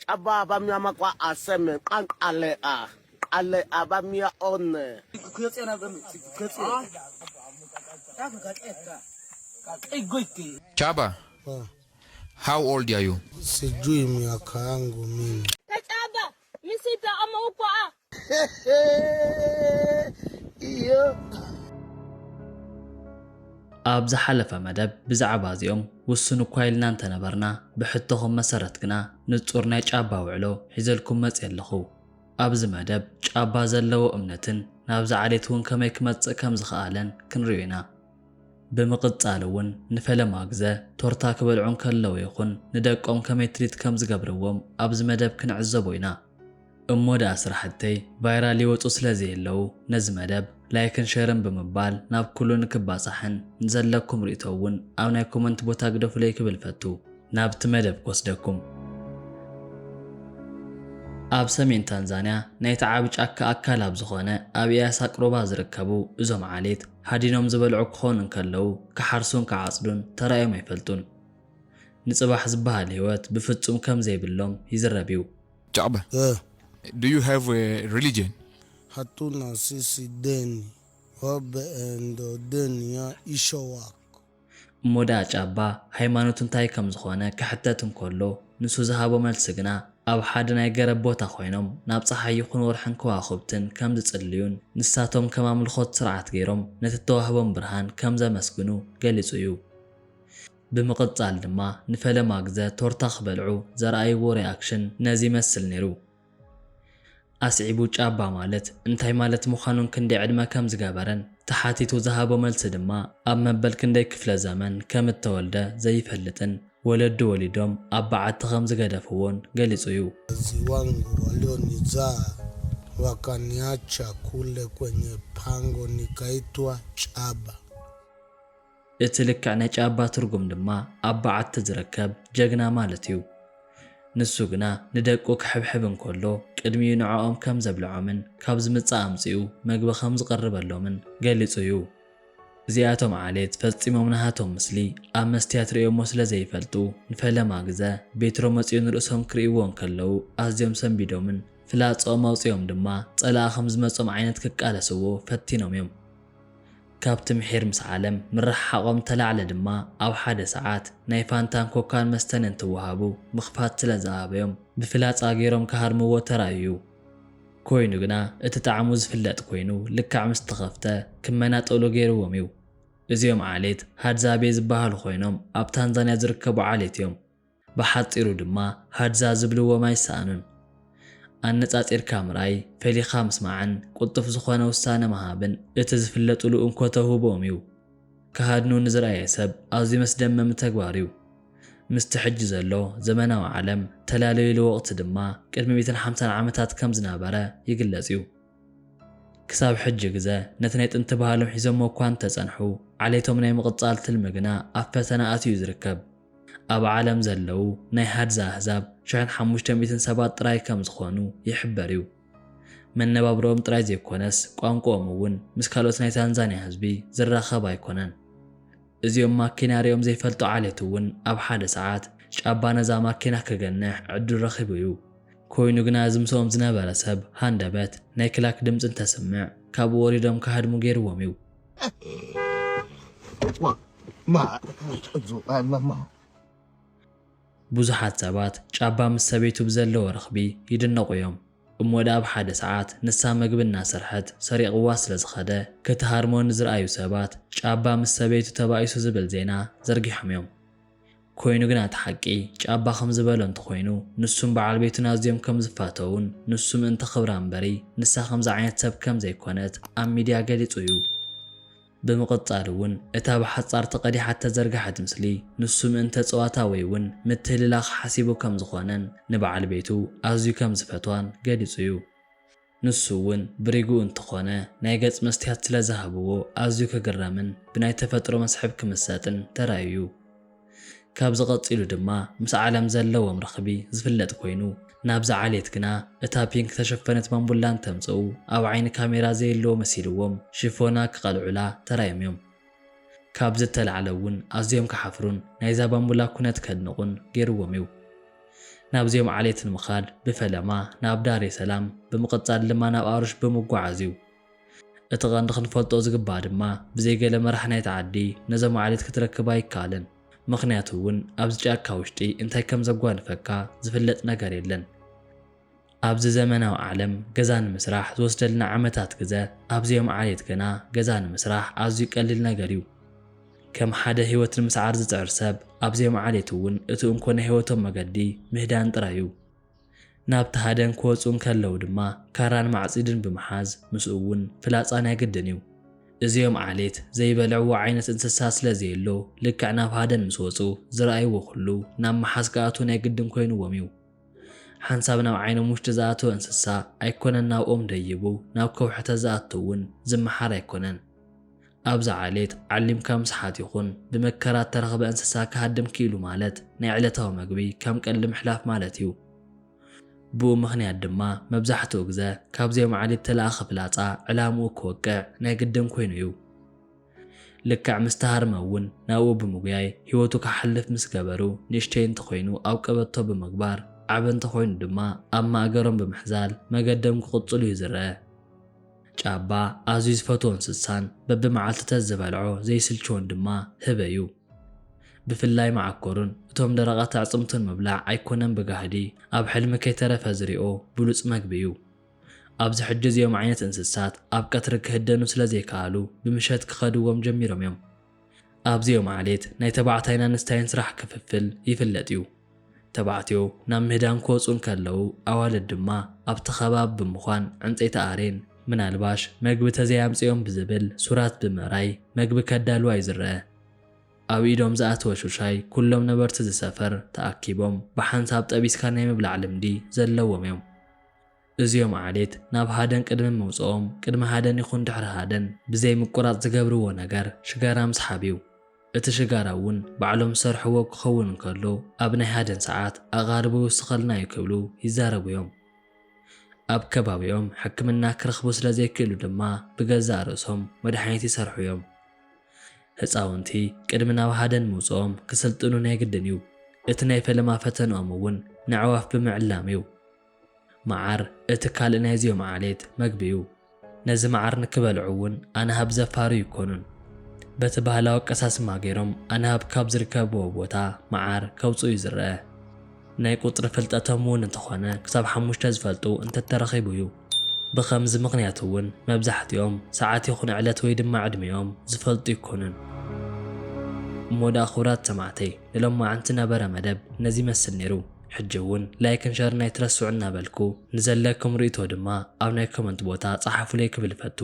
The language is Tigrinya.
ጫባ ባሚያ ማቋ አሰም ቃንቅ አለ ባሚያ ኦን ከጽና ከጽ Chaba, how old are you? Sijui miaka yangu mimi. Chaba, mimi sita ama uko iyo أبز حلفة مدب بزعبا زيوم وسنو كويلنا انت نبرنا بحطهم مسارت كنا نتصورنا جابا وعلو حيزلكم مسئلخو أبز مدب جابا زلو أمنتن نابز عليتون كما يكمت كم زخالن كنرينا بمقصالون نفلا ماغزة تورتا كبلعون كلو يخون ندقون كما يتريد كم زقبروهم أبز مدب كنعزبوينا أمودا أسرحتي بايرالي وتصلازي اللو نز مدب لايكن شيرن بمبال ناب كلون كباسحن نزلكم ريتوون أو نايكم انت بوتاق دفليك بالفتو ناب تمدب قصدكم أب سمين تنزانيا نيتعابج أكا لاب زخونة أبيا ساقروبا زركبو إزوم عاليت هادينوم زبالعوك خون انكالو كحرسون كعصدون ترايا ما يفلتون نصباح زبها الهوات بفتوم كم زي باللوم يزربيو Chaba, do you have a religion? Hatuna sisi deni. Wabe endo deni ya ishawak. مودا جابا ሃይማኖትን ታይ ከም ዝኾነ ክሕተትም ከሎ ንሱ ዝሃቦ መልስግና ኣብ ሓደ ናይ ገረብ ቦታ ኮይኖም ናብ ፀሓይ ይኹን ወርሕን ከዋኽብትን ከም ዝጽልዩን ንሳቶም ከም ኣምልኾት ስርዓት ገይሮም ነቲ ተዋህቦም ብርሃን ከም ዘመስግኑ ገሊጹ እዩ ብምቕጻል ድማ ንፈለማ ግዘ ቶርታ ክበልዑ ዘርኣይዎ ሪኣክሽን ነዚ ይመስል ነይሩ ኣስዒቡ ጫባ ማለት እንታይ ማለት ምዃኑን ክንደይ ዕድመ ከም ዝገበረን ተሓቲቱ ዝሃቦ መልሲ ድማ ኣብ መበል ክንደይ ክፍለ ዘመን ከም እተወልደ ዘይፈልጥን ወለዱ ወሊዶም ኣብ በዓቲ ከም ዝገደፍዎን ገሊጹ እዩ Wazazi wangu walionizaa wakaniacha kule kwenye pango nikaitwa Chaba. እቲ ልክዕ ናይ ጫባ ትርጉም ድማ ኣብ በዓቲ ዝርከብ ጀግና ማለት እዩ ንሱ ግና ንደቁ ክሕብሕብ እንከሎ ቅድሚኡ ንዕኦም ከም ዘብልዖምን ካብ ዝምጻእ ኣምጺኡ መግቢ ከም ዝቐርበሎምን ገሊጹ እዩ እዚኣቶም ዓሌት ፈጺሞም ናሃቶም ምስሊ ኣብ መስትያት ርእዮሞ ስለ ዘይፈልጡ ንፈለማ ግዘ ቤትሮ መጺኡ ንርእሶም ክርእይዎ እንከለዉ ኣዝዮም ሰንቢዶምን ፍላጾም ኣውፂኦም ድማ ጸላእ ከም ዝመጾም ዓይነት ክቃለስዎ ፈቲኖም እዮም ካብቲ ምሒር ምስ ዓለም ምርሕሓቖም ተላዕለ ድማ ኣብ ሓደ ሰዓት ናይ ፋንታን ኮካን መስተን እንትወሃቡ ምኽፋት ስለ ዝኣበዮም ብፍላጻ ገይሮም ከሃድምዎ ተራእዩ ኮይኑ ግና እቲ ጣዕሙ ዝፍለጥ ኮይኑ ልክዕ ምስ ተኸፍተ ክመናጠሉ ገይርዎም እዩ እዚኦም ዓሌት ሃድዛቤ ዝበሃሉ ኮይኖም ኣብ ታንዛንያ ዝርከቡ ዓሌት እዮም ብሓፂሩ ድማ ሃድዛ ዝብልዎም ኣይሰኣኑን ኣነጻጺርካ ምርኣይ ፈሊኻ ምስማዕን ቁጥፍ ዝኾነ ውሳነ መሃብን እቲ ዝፍለጡሉ እንኮ ተውህቦም እዩ ከሃድኑ ንዝረኣየ ሰብ ኣዝዩ መስደመሚ ተግባር እዩ ምስቲ ሕጂ ዘሎ ዘመናዊ ዓለም ተላለዩሉ ወቕቲ ድማ ቅድሚ 150 ዓመታት ከም ዝነበረ ይግለጽ እዩ ክሳብ ሕጂ ግዘ ነቲ ናይ ጥንቲ ባህሎም ሒዞሞ እኳ እንተጸንሑ ዓሌቶም ናይ ምቕጻል ትልሚ ግና ኣብ ፈተና ኣትዩ ዝርከብ ኣብ ዓለም ዘለው ናይ ሃድዛ ኣህዛብ 1500 ሰባት ጥራይ ከም ዝኾኑ ይሕበር እዩ መነባብሮኦም ጥራይ ዘይኮነስ ቋንቋኦም እውን ምስ ካልኦት ናይ ታንዛንያ ህዝቢ ዝራኸብ ኣይኮነን እዚኦም ማኪና ሪኦም ዘይፈልጡ ዓሌት እውን ኣብ ሓደ ሰዓት ጫባ ነዛ ማኪና ክገንሕ ዕድል ረኺቡ እዩ ኮይኑ ግና ዝምስኦም ዝነበረ ሰብ ሃንደበት ናይ ክላክ ድምፂ እንተስምዕ ካብ ወሪዶም ከሃድሙ ገይርዎም እዩ ብዙሓት ሰባት ጫባ ምስ ሰበይቱ ብዘለዎ ረኽቢ ይድነቑ እዮም እሞዳ ኣብ ሓደ ሰዓት ንሳ መግቢ እናሰርሐት ሰሪቕዋ ስለ ዝኸደ ክትሃርሞ ንዝረኣዩ ሰባት ጫባ ምስ ሰበይቱ ተባኢሱ ዝብል ዜና ዘርጊሖም እዮም ኮይኑ ግና እቲ ሓቂ ጫባ ከም ዝበሎ እንተኮይኑ ንሱም በዓል ቤቱን ኣዝዮም ከም ዝፋተውን ንሱም እንተ ክብራ እምበሪ ንሳ ከምዚ ዓይነት ሰብ ከም ዘይኮነት ኣብ ሚድያ ገሊጹ እዩ ብምቕጻል እውን እታ ብሓጻር ተቐዲሓት ተዘርግሐት ምስሊ ንሱም እንተ ፀዋታ ወይ እውን ምትህልላኽ ሓሲቡ ከም ዝኾነን ንበዓል ቤቱ ኣዝዩ ከም ዝፈትዋን ገሊጹ እዩ ንሱ እውን ብሪጉ እንትኾነ ናይ ገጽ መስትያት ስለ ዝሃብዎ ኣዝዩ ክግረምን ብናይ ተፈጥሮ መስሕብ ክምሰጥን ተራእዩ ካብ ዝቐፂሉ ድማ ምስ ዓለም ዘለዎም ረኽቢ ዝፍለጥ ኮይኑ ናብዛ ዓሌት ግና እታ ፒንክ ተሸፈነት ማምቡላን ተምጽኡ ኣብ ዓይኒ ካሜራ ዘየለዎ መሲልዎም ሽፎና ክቐልዑላ ተራእዮም እዮም ካብ ዝተልዓለ እውን ኣዝዮም ክሓፍሩን ናይዛ ባምቡላ ኩነት ከድንቑን ገይርዎም እዩ ናብዚኦም ዓሌት ንምኻድ ብፈለማ ናብ ዳሬ ሰላም ብምቕጻል ድማ ናብ ኣሩሽ ብምጓዓዝዩ እቲ ቀንዲ ክንፈልጦ ዝግባእ ድማ ብዘይገለ መራሕ ናይቲ ዓዲ ነዞም ዓሌት ክትረክብ ኣይከኣልን። ምክንያቱ እውን ኣብዚ ጫካ ውሽጢ እንታይ ከም ዘጓንፈካ ዝፍለጥ ነገር የለን። ኣብዚ ዘመናዊ ዓለም ገዛ ንምስራሕ ዝወስደልና ዓመታት ግዜ ኣብዚኦም ዓሌት ገና ገዛ ንምስራሕ ኣዝዩ ቀሊል ነገር እዩ። ከም ሓደ ህይወት ንምስዓር ዝፅዕር ሰብ ኣብዚኦም ዓሌት እውን እቲ እንኮነ ህይወቶም መገዲ ምህዳን ጥራይ እዩ። ናብቲ ሃደን ክወፁን ከለው ድማ ካራን ማዕፂድን ብምሓዝ ምስኡ እውን ፍላፃን ኣይግድን እዩ። እዚኦም ዓሌት ዘይበልዕዎ ዓይነት እንስሳ ስለዘየሎ ልክዕ ናብ ሃደን ምስ ወፁ ዝረኣይዎ ኩሉ ናብ መሓዝ ክኣትው ናይ ግድን ኮይኑዎም እዩ። ሓንሳብ ናብ ዓይኖም ውሽጢ ዝኣተወ እንስሳ ኣይኮነን ናብኦም ደይቡ ናብ ከውሕተ ዝኣተው እውን ዝመሓር ኣይኮነን። ኣብዚ ዓሌት ዓሊምካ ምስሓት ይኹን ብመከራት ተረኸበ እንስሳ ክሃድም ክኢሉ ማለት ናይ ዕለታዊ መግቢ ከም ቀሊ ምሕላፍ ማለት እዩ። ብኡ ምኽንያት ድማ መብዛሕትኡ ግዜ ካብዚኦም ዓሌት ተለኣኸ ፍላፃ ዕላምኡ ክወቅዕ ናይ ግድን ኮይኑ እዩ። ልክዕ ምስ ተሃርመ እውን ናብኡ ብምጉያይ ህይወቱ ክሓልፍ ምስ ገበሩ ንእሽተይ እንተኮይኑ ኣብ ቀበቶ ብምግባር ዓብ እንተኮይኑ ድማ ኣብ ማእገሮም ብምሕዛል መገደም ክቕፅሉ እዩ ዝረአ። ጫባ ኣዝዩ ዝፈትዎ እንስሳን በብመዓልቲ ተዝበልዖ ዘይስልችዎን ድማ ህበ እዩ። ብፍላይ መዓኮሩን እቶም ደረቓት ኣዕፅምቱን ምብላዕ ኣይኮነን ብጋህዲ ኣብ ሕልሚ ከይተረፈ ዝሪኦ ብሉፅ መግቢ እዩ። ኣብዚ ሕጂ እዚኦም ዓይነት እንስሳት ኣብ ቀትሪ ክህደኑ ስለዘይከኣሉ ብምሸት ክኸድዎም ጀሚሮም እዮም። ኣብዚኦም ዓሌት ናይ ተባዕታይን ኣንስታይን ስራሕ ክፍፍል ይፍለጥ እዩ። ተባዕትዮ ናብ ምህዳን ክወፁን ከለው ኣዋልድ ድማ ኣብቲ ከባቢ ብምዃን ዕንፀይቲ ኣሬን ምናልባሽ መግቢ ተዘያምፅኦም ብዝብል ሱራት ብምእራይ መግቢ ከዳልዋ እዩ ዝረአ። ኣብ ኢዶም ዝኣተወ ሹሻይ ኩሎም ነበርቲ ዝሰፈር ተኣኪቦም ብሓንሳብ ጠቢስካ ናይ ምብላዕ ልምዲ ዘለዎም እዮም። እዚኦም ዓሌት ናብ ሃደን ቅድሚ ምውፅኦም ቅድሚ ሃደን ይኹን ድሕሪ ሃደን ብዘይ ምቁራፅ ዝገብርዎ ነገር ሽጋራ ምስሓብ እዩ። እቲ ሽጋራ እውን ባዕሎም ዝሰርሕዎ ክኸውን እንከሎ ኣብ ናይ ሃደን ሰዓት ኣቓርቦ ይውስኸልና እዩ ክብሉ ይዛረቡ እዮም። ኣብ ከባቢኦም ሕክምና ክረኽቡ ስለዘይክእሉ ድማ ብገዛእ ርእሶም መድሓኒት ይሰርሑ እዮም። ህፃውንቲ ቅድሚ ናብ ሃደን ምውፅኦም ክስልጥኑ ናይ ግድን እዩ። እቲ ናይ ፈለማ ፈተንኦም እውን ንዕዋፍ ብምዕላም እዩ። መዓር እቲ ካልእ ናይዚኦም ዓሌት መግቢ እዩ። ነዚ መዓር ንክበልዑ እውን ኣናሃብ ዘፋሩ ይኮኑን። በቲ ባህላዊ ኣቀሳስማ ገይሮም ኣናሃብ ካብ ዝርከብዎ ቦታ መዓር ከውፅኡ እዩ ዝረአ። ናይ ቁጥሪ ፍልጠቶም እውን እንተኾነ ክሳብ 5 ዝፈልጡ እንተተረኺቡ እዩ። ብኸምዚ ምኽንያት እውን መብዛሕትኦም ሰዓት ይኹን ዕለት ወይ ድማ ዕድሜኦም ዝፈልጡ ይኮኑን። እሞዳ ኣኽብራት ሰማዕተይ ንሎማዓንቲ ነበረ መደብ ነዚ መስል ነይሩ። ሕጂ እውን ላይክን ሸርን ኣይትረስዑ እናበልኩ ንዘለኩም ርእቶ ድማ ኣብ ናይ ኮመንት ቦታ ጸሓፉለይ ክብል ፈቱ።